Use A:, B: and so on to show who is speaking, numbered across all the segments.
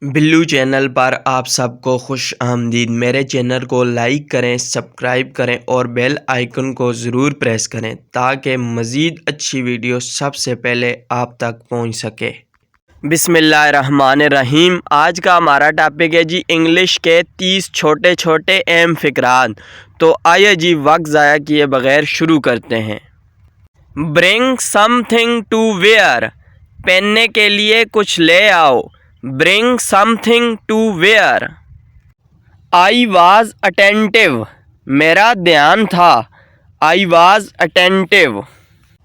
A: Billu channel पर आप सबको खुश आमदीद। मेरे चैनल को लाइक करें, सब्सक्राइब करें और बेल आइकन को ज़रूर प्रेस करें ताकि मज़ीद अच्छी वीडियो सबसे पहले आप तक पहुंच सके। बिस्मिल्लाहिर्रहमानिर्रहीम। आज का हमारा टॉपिक है जी इंग्लिश के 30 छोटे छोटे अहम फ़िक्रात। तो आइए जी वक्त ज़ाया किए बग़ैर शुरू करते हैं। ब्रिंग समथिंग टू वेयर, पहनने के लिए कुछ ले आओ। Bring something to where. I was attentive, मेरा ध्यान था। I was attentive.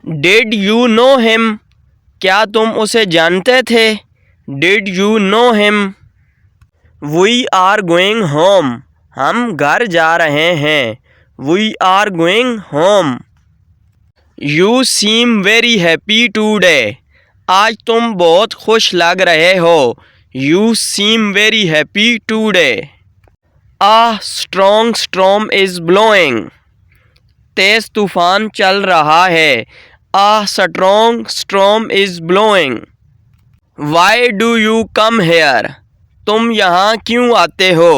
A: Did you know him, क्या तुम उसे जानते थे। Did you know him. We are going home, हम घर जा रहे हैं। We are going home. You seem very happy today, आज तुम बहुत खुश लग रहे हो। You seem very happy today. A strong storm is blowing, तेज़ तूफ़ान चल रहा है। आ strong storm is blowing. Why do you come here, तुम यहाँ क्यों आते हो।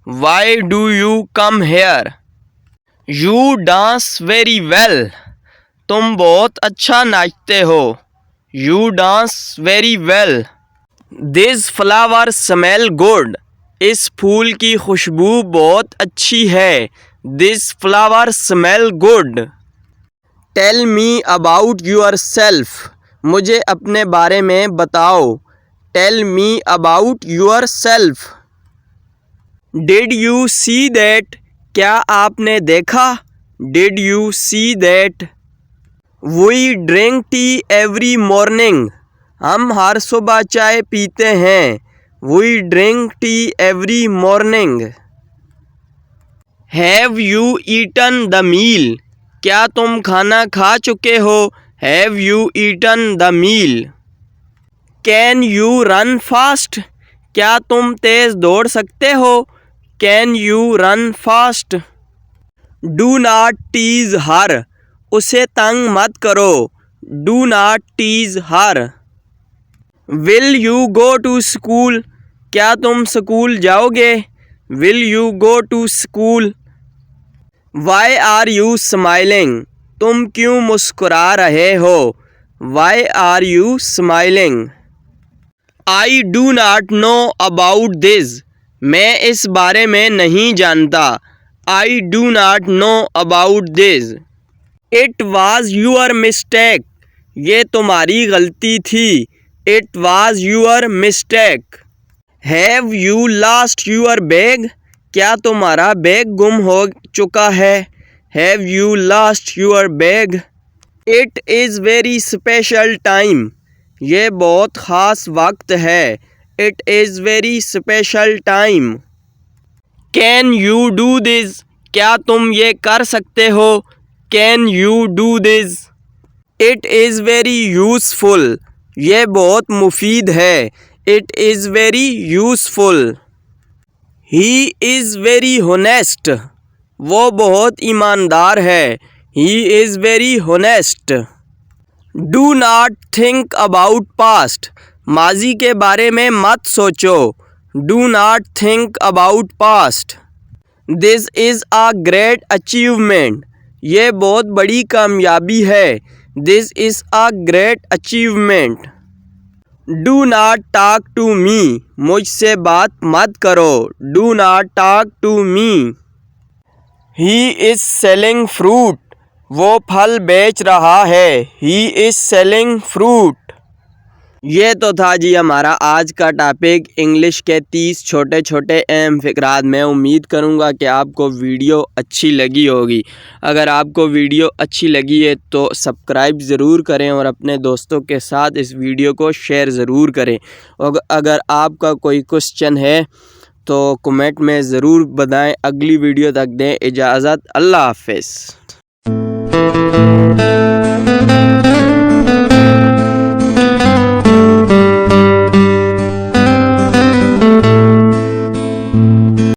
A: Why do you come here. You dance very well, तुम बहुत अच्छा नाचते हो। You dance very well. This flower smell good, इस फूल की खुशबू बहुत अच्छी है। This flower smell good. Tell me about yourself, मुझे अपने बारे में बताओ। Tell me about yourself. Did you see that, क्या आपने देखा। Did you see that. We drink tea every morning, हम हर सुबह चाय पीते हैं। We drink tea every morning. Have you eaten the meal, क्या तुम खाना खा चुके हो। Have you eaten the meal. Can you run fast, क्या तुम तेज़ दौड़ सकते हो। Can you run fast. Do not tease her, उसे तंग मत करो। Do not tease her. Will you go to school, क्या तुम स्कूल जाओगे। Will you go to school. Why are you smiling, तुम क्यों मुस्कुरा रहे हो। Why are you smiling. I do not know about this, मैं इस बारे में नहीं जानता। I do not know about this. It was your mistake, ये तुम्हारी गलती थी। It was your mistake. Have you lost your bag, क्या तुम्हारा बैग गुम हो चुका है। Have you lost your bag. It is very special time, ये बहुत ख़ास वक्त है। It is very special time. Can you do this, क्या तुम ये कर सकते हो। Can you do this. It is very useful, ये बहुत मुफीद है। It is very useful. He is very honest, वो बहुत ईमानदार है। He is very honest. Do not think about past, माजी के बारे में मत सोचो। Do not think about past. This is a great achievement, ये बहुत बड़ी कामयाबी है। This is a great achievement. Do not talk to me, मुझसे बात मत करो। Do not talk to me. He is selling fruit, वो फल बेच रहा है। He is selling fruit. ये तो था जी हमारा आज का टॉपिक इंग्लिश के 30 छोटे छोटे अहम फ़िक्रात। मैं उम्मीद करूँगा कि आपको वीडियो अच्छी लगी होगी। अगर आपको वीडियो अच्छी लगी है तो सब्सक्राइब ज़रूर करें और अपने दोस्तों के साथ इस वीडियो को शेयर ज़रूर करें। और अगर आपका कोई क्वेश्चन है तो कमेंट में ज़रूर बताएं। अगली वीडियो तक दें इजाज़त। अल्लाह हाफ़िज़।